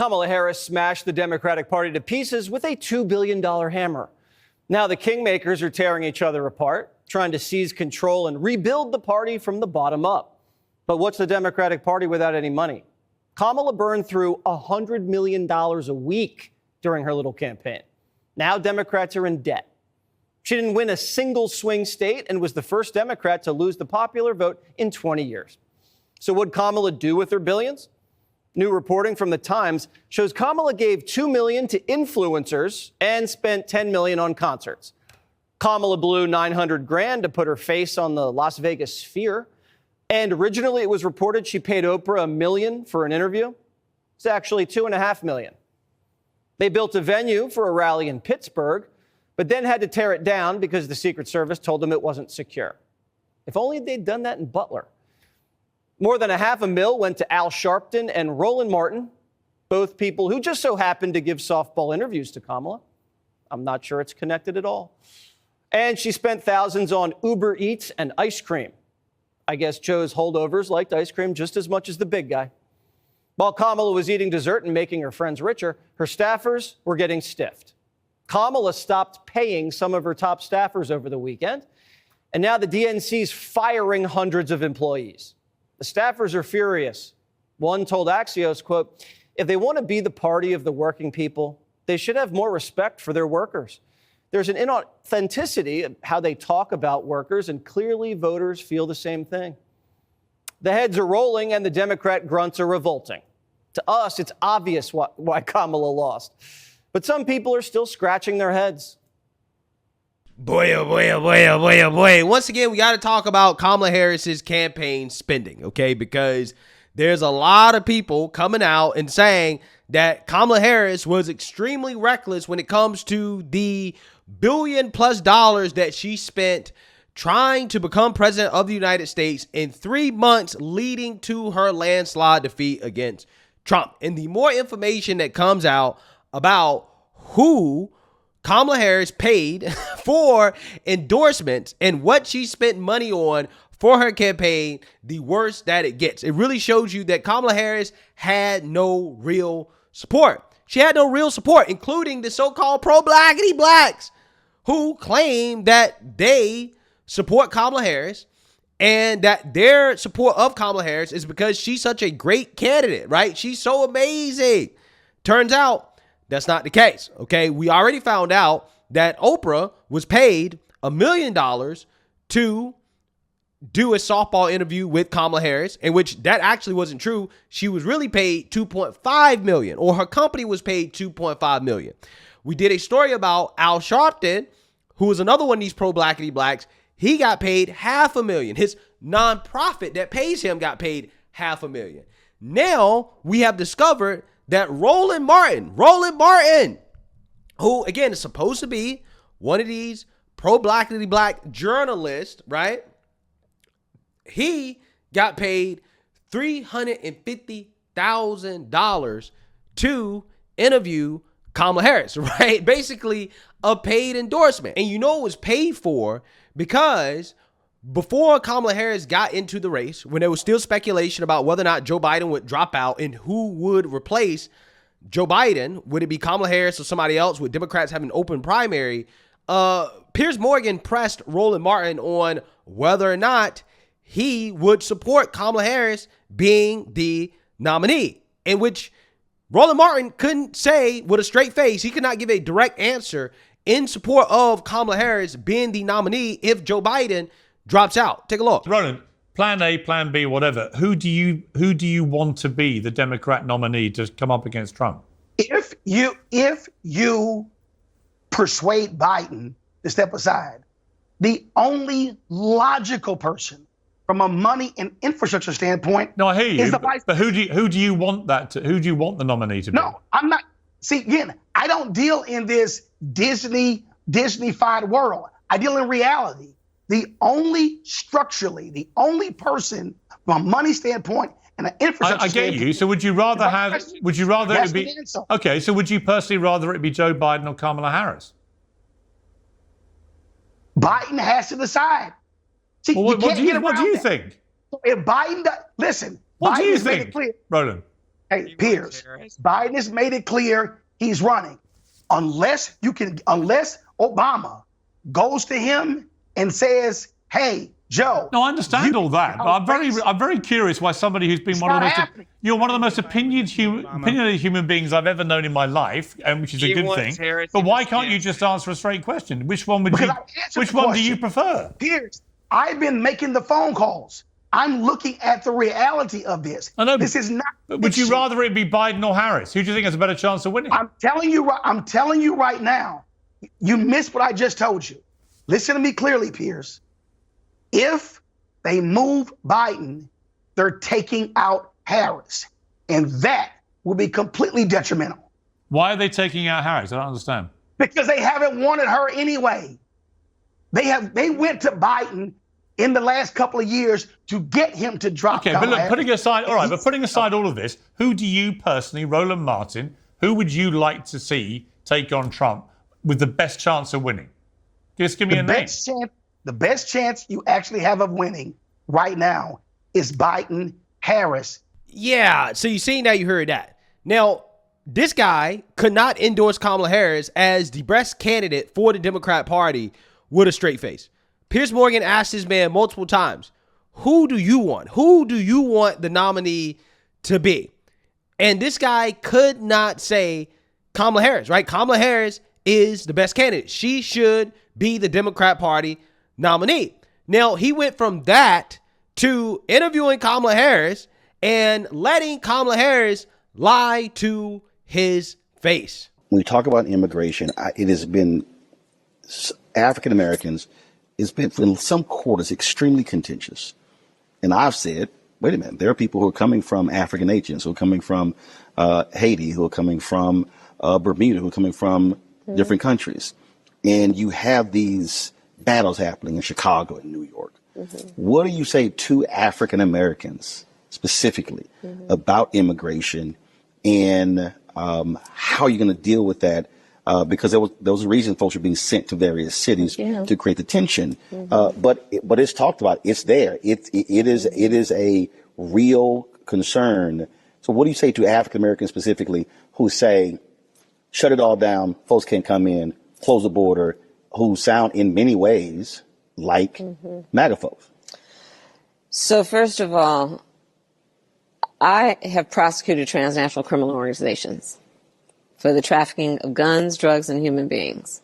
Kamala Harris smashed the Democratic Party to pieces with a $2 billion hammer. Now the kingmakers are tearing each other apart, trying to seize control and rebuild the party from the bottom up. But what's the Democratic Party without any money? Kamala burned through $100 million a week during her little campaign. Now Democrats are in debt. She didn't win a single swing state and was the first Democrat to lose the popular vote in 20 years. So what'd Kamala do with her billions? New reporting from The Times shows Kamala gave $2 million to influencers and spent $10 million on concerts. Kamala blew $900,000 to put her face on the Las Vegas Sphere. And originally it was reported she paid Oprah $1 million for an interview. It's actually $2.5 million. They built a venue for a rally in Pittsburgh, but then had to tear it down because the Secret Service told them it wasn't secure. If only they'd done that in Butler. More than $500,000 went to Al Sharpton and Roland Martin, both people who just so happened to give softball interviews to Kamala. I'm not sure it's connected at all. And she spent thousands on Uber Eats and ice cream. I guess Joe's holdovers liked ice cream just as much as the big guy. While Kamala was eating dessert and making her friends richer, her staffers were getting stiffed. Kamala stopped paying some of her top staffers over the weekend, and now the DNC's firing hundreds of employees. The staffers are furious. One told Axios, quote, "If they want to be the party of the working people, they should have more respect for their workers. There's an inauthenticity of how they talk about workers, and clearly voters feel the same thing." The heads are rolling and the Democrat grunts are revolting. To us, it's obvious why Kamala lost. But some people are still scratching their heads. Boy, oh boy, oh boy, oh boy, oh boy. Once again, we got to talk about Kamala Harris's campaign spending, okay? Because there's a lot of people coming out and saying that Kamala Harris was extremely reckless when it comes to the $1 billion+ that she spent trying to become president of the United States in 3 months leading to her landslide defeat against Trump. And the more information that comes out about who Kamala Harris paid for endorsements and what she spent money on for her campaign, the worse that it gets. It really shows you that Kamala Harris had no real support. She had no real support, including the so-called pro-blackity blacks who claim that they support Kamala Harris and that their support of Kamala Harris is because she's such a great candidate, right? She's so amazing. Turns out that's not the case, okay? We already found out that Oprah was paid $1 million to do a softball interview with Kamala Harris, in which that actually wasn't true. She was really paid $2.5 million, or her company was paid $2.5 million. We did a story about Al Sharpton, who was another one of these pro-blackity blacks. He got paid $500,000. His nonprofit that pays him got paid $500,000. Now we have discovered that Roland Martin, who again is supposed to be one of these pro-blackity black journalists, right? He got paid $350,000 to interview Kamala Harris, right? Basically a paid endorsement. And you know it was paid for because before Kamala Harris got into the race, when there was still speculation about whether or not Joe Biden would drop out and who would replace Joe Biden, would it be Kamala Harris or somebody else, with Democrats having an open primary, Piers Morgan pressed Roland Martin on whether or not he would support Kamala Harris being the nominee, in which Roland Martin couldn't say with a straight face, he could not give a direct answer in support of Kamala Harris being the nominee if Joe Biden drops out. Take a look. Roland, plan A, plan B, whatever. Who do you want to be the Democrat nominee to come up against Trump? If you persuade Biden to step aside, the only logical person from a money and infrastructure standpoint, no, I hear you, is the vice. But who do you want that to? Who do you want the nominee to be? No, I'm not. See, again, I don't deal in this Disney-fied world. I deal in reality. The only person from a money standpoint and an infrastructure I get you. So would you rather it be, okay, so would you personally rather it be Joe Biden or Kamala Harris? Biden has to decide. See, well, what do you think? If Biden, listen, What Biden do you has made it think, clear. Roland? Hey, Piers, Biden has made it clear he's running. Unless Obama goes to him and says, "Hey, Joe." No, I understand all that, but I'm very curious why somebody who's been one of the most opinionated human beings I've ever known in my life, and which is a good thing. But why can't you just answer a straight question? Which one do you prefer? Piers, I've been making the phone calls. I'm looking at the reality of this. I know, this is not. Would you rather it be Biden or Harris? Who do you think has a better chance of winning? I'm telling you right now. You missed what I just told you. Listen to me clearly, Piers. If they move Biden, they're taking out Harris, and that will be completely detrimental. Why are they taking out Harris? I don't understand. Because they haven't wanted her anyway. They went to Biden in the last couple of years to get him to drop. Okay, but look, putting aside all of this, who do you personally, Roland Martin, who would you like to see take on Trump with the best chance of winning? Just give me a name. The best chance you actually have of winning right now is Biden, Harris. Yeah, so you see, now you heard that. Now, this guy could not endorse Kamala Harris as the best candidate for the Democrat Party with a straight face. Piers Morgan asked this man multiple times, who do you want? Who do you want the nominee to be? And this guy could not say Kamala Harris, right? Kamala Harris is the best candidate. She should be the Democrat Party nominee. Now, he went from that to interviewing Kamala Harris and letting Kamala Harris lie to his face. When we talk about immigration, it has been African Americans. It's been, in some quarters, extremely contentious. And I've said, wait a minute, there are people who are coming from African nations, who are coming from Haiti, who are coming from Bermuda, who are coming from different countries. And you have these battles happening in Chicago and New York. What do you say to African Americans specifically about immigration and how you're going to deal with that? Because there was a reason folks were being sent to various cities to create the tension. But it's talked about. It's there. It is a real concern. So what do you say to African Americans specifically who say, shut it all down, folks can't come in, close the border, who sound in many ways like MAGA folks? So first of all, I have prosecuted transnational criminal organizations for the trafficking of guns, drugs, and human beings.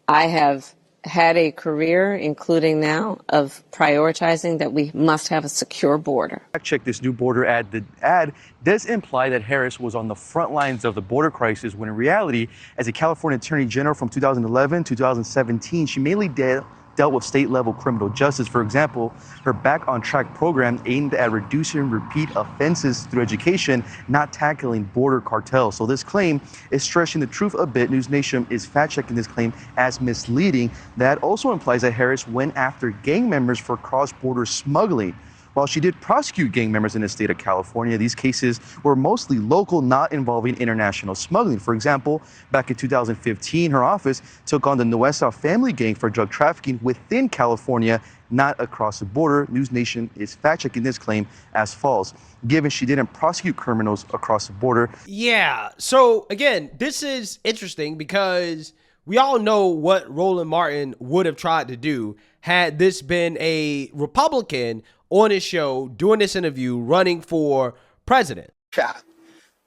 I have had a career, including now, of prioritizing that we must have a secure border. I checked this new border ad. The ad does imply that Harris was on the front lines of the border crisis, when in reality, as a California Attorney General from 2011 to 2017, she mainly dealt with state-level criminal justice. For example, her Back on Track program aimed at reducing repeat offenses through education, not tackling border cartels. So this claim is stretching the truth a bit. News Nation is fact-checking this claim as misleading. That also implies that Harris went after gang members for cross-border smuggling. While she did prosecute gang members in the state of California, these cases were mostly local, not involving international smuggling. For example, back in 2015, her office took on the Nuestra family gang for drug trafficking within California, not across the border. News Nation is fact-checking this claim as false, given she didn't prosecute criminals across the border. Yeah, so again, this is interesting because we all know what Roland Martin would have tried to do had this been a Republican on his show, doing this interview, running for president.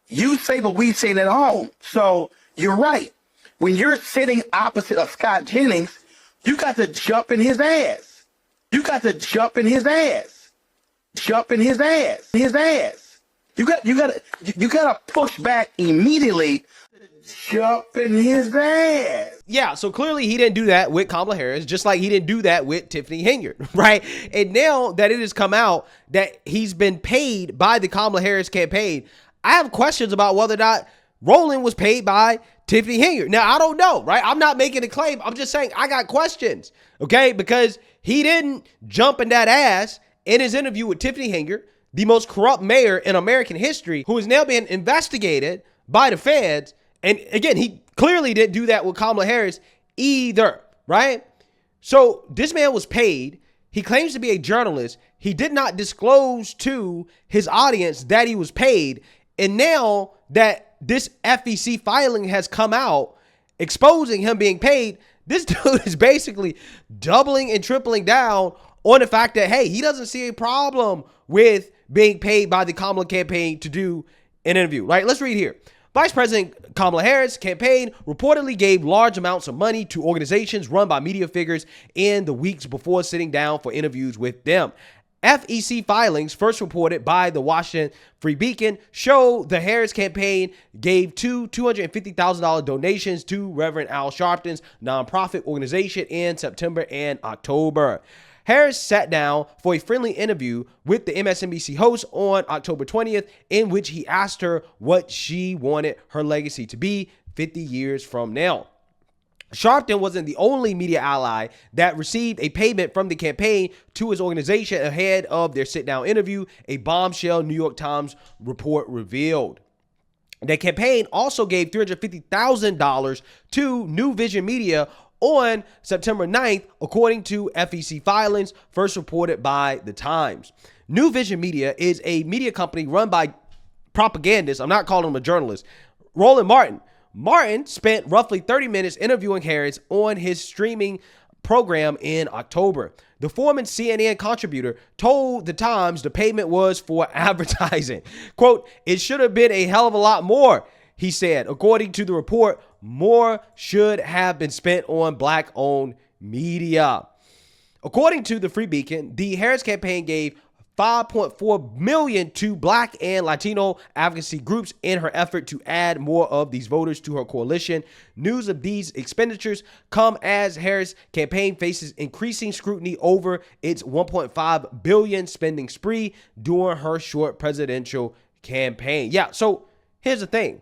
You say what we say at home. So you're right. When you're sitting opposite of Scott Jennings, you got to jump in his ass. You got to jump in his ass. Jump in his ass. His ass. You got to push back immediately. Jump in his ass. Yeah, so clearly he didn't do that with Kamala Harris, just like he didn't do that with Tiffany Henyard, right? And now that it has come out that he's been paid by the Kamala Harris campaign, I have questions about whether or not Roland was paid by Tiffany Henyard. Now, I don't know, right? I'm not making a claim. I'm just saying I got questions, okay? Because he didn't jump in that ass in his interview with Tiffany Henyard, the most corrupt mayor in American history, who is now being investigated by the feds. And again, he clearly didn't do that with Kamala Harris either, right? So this man was paid. He claims to be a journalist. He did not disclose to his audience that he was paid. And now that this FEC filing has come out exposing him being paid, this dude is basically doubling and tripling down on the fact that, hey, he doesn't see a problem with being paid by the Kamala campaign to do an interview. Right? Let's read here. Vice President Kamala Harris' campaign reportedly gave large amounts of money to organizations run by media figures in the weeks before sitting down for interviews with them. FEC filings, first reported by the Washington Free Beacon, show the Harris campaign gave two $250,000 donations to Reverend Al Sharpton's nonprofit organization in September and October. Harris sat down for a friendly interview with the MSNBC host on October 20th, in which he asked her what she wanted her legacy to be 50 years from now. Sharpton wasn't the only media ally that received a payment from the campaign to his organization ahead of their sit-down interview, a bombshell New York Times report revealed. The campaign also gave $350,000 to New Vision Media on September 9th, according to FEC filings, first reported by The Times. New Vision Media is a media company run by propagandists. I'm not calling him a journalist. Roland Martin. Martin spent roughly 30 minutes interviewing Harris on his streaming program in October. The former CNN contributor told The Times the payment was for advertising. Quote, "It should have been a hell of a lot more," he said. According to the report, more should have been spent on black-owned media. According to the Free Beacon, the Harris campaign gave $5.4 million to Black and Latino advocacy groups in her effort to add more of these voters to her coalition. News of these expenditures come as Harris' campaign faces increasing scrutiny over its $1.5 billion spending spree during her short presidential campaign. Yeah, so here's the thing,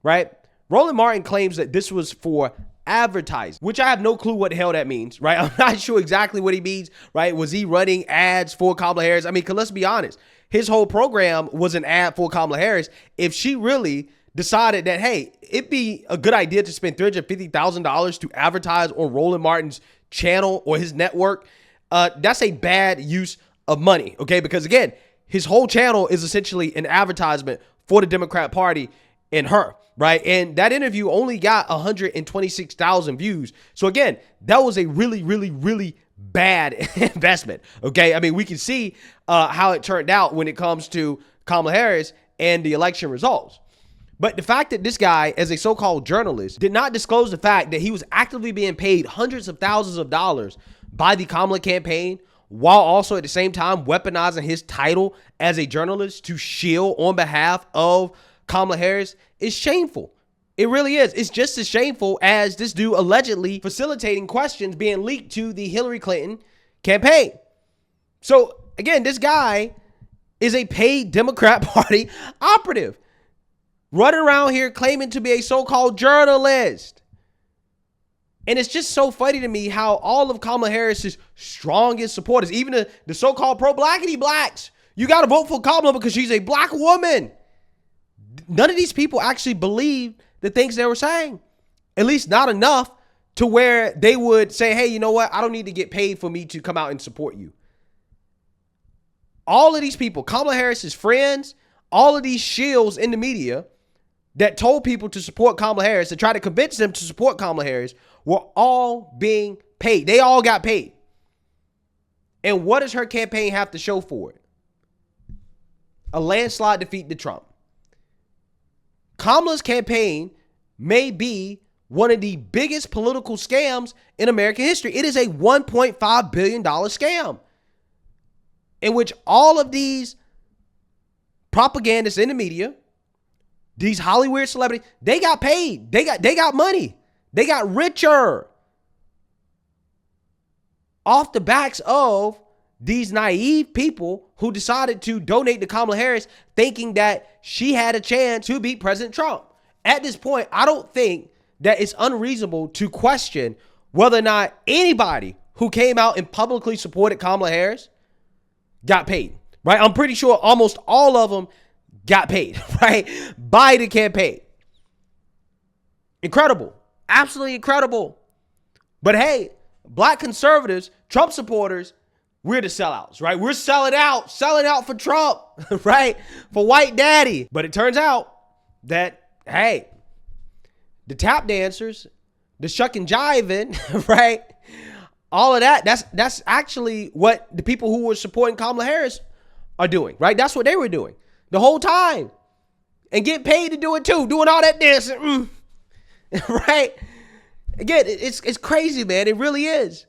right? Roland Martin claims that this was for advertising, which I have no clue what the hell that means, right? I'm not sure exactly what he means, right? Was he running ads for Kamala Harris? I mean, let's be honest. His whole program was an ad for Kamala Harris. If she really decided that, hey, it'd be a good idea to spend $350,000 to advertise on Roland Martin's channel or his network, that's a bad use of money, okay? Because again, his whole channel is essentially an advertisement for the Democrat Party and her, right? And that interview only got 126,000 views. So again, that was a really, really, really bad investment, okay? I mean, we can see how it turned out when it comes to Kamala Harris and the election results. But the fact that this guy, as a so-called journalist, did not disclose the fact that he was actively being paid hundreds of thousands of dollars by the Kamala campaign, while also at the same time weaponizing his title as a journalist to shield on behalf of Kamala Harris, is shameful. It really is. It's just as shameful as this dude allegedly facilitating questions being leaked to the Hillary Clinton campaign. So again, this guy is a paid Democrat Party operative running around here claiming to be a so-called journalist. And it's just so funny to me how all of Kamala Harris's strongest supporters, even the so-called pro-blackity blacks, you got to vote for Kamala because she's a black woman. None of these people actually believe the things they were saying, at least not enough to where they would say, hey, you know what? I don't need to get paid for me to come out and support you. All of these people, Kamala Harris's friends, all of these shills in the media that told people to support Kamala Harris and try to convince them to support Kamala Harris were all being paid. They all got paid. And what does her campaign have to show for it? A landslide defeat to Trump. Kamala's campaign may be one of the biggest political scams in American history. It is a $1.5 billion scam in which all of these propagandists in the media, these Hollywood celebrities, they got paid. They got money. They got richer off the backs of these naive people who decided to donate to Kamala Harris thinking that she had a chance to beat President Trump. At this point, I don't think that it's unreasonable to question whether or not anybody who came out and publicly supported Kamala Harris got paid, right? I'm pretty sure almost all of them got paid, right? By the campaign. Incredible. Absolutely incredible. But hey, black conservatives, Trump supporters, we're the sellouts, right? We're selling out for Trump, right? For white daddy. But it turns out that, hey, the tap dancers, the shuck and jiving, right? All of that, that's actually what the people who were supporting Kamala Harris are doing, right? That's what they were doing the whole time. And get paid to do it too, doing all that dancing, right? Again, it's crazy, man. It really is.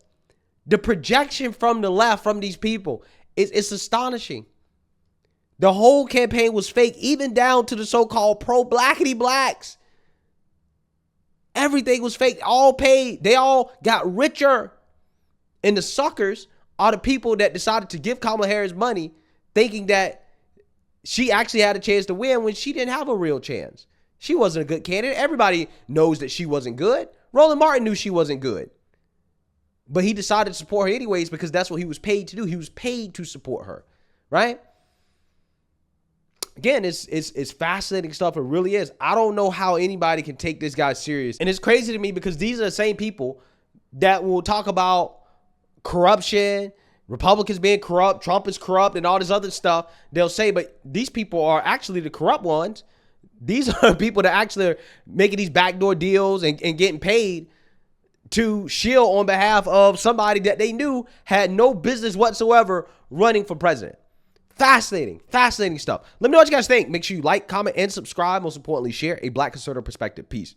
The projection from the left, from these people, it's astonishing. The whole campaign was fake, even down to the so-called pro-blackity blacks. Everything was fake, all paid. They all got richer. And the suckers are the people that decided to give Kamala Harris money, thinking that she actually had a chance to win when she didn't have a real chance. She wasn't a good candidate. Everybody knows that she wasn't good. Roland Martin knew she wasn't good. But he decided to support her anyways because that's what he was paid to do. He was paid to support her, right? Again, it's fascinating stuff. It really is. I don't know how anybody can take this guy serious. And it's crazy to me because these are the same people that will talk about corruption, Republicans being corrupt, Trump is corrupt, and all this other stuff. They'll say, but these people are actually the corrupt ones. These are people that actually are making these backdoor deals and getting paid to shield on behalf of somebody that they knew had no business whatsoever running for president. Fascinating stuff. Let me know what you guys think. Make sure you like, comment, and subscribe. Most importantly, share a Black conservative perspective. Peace.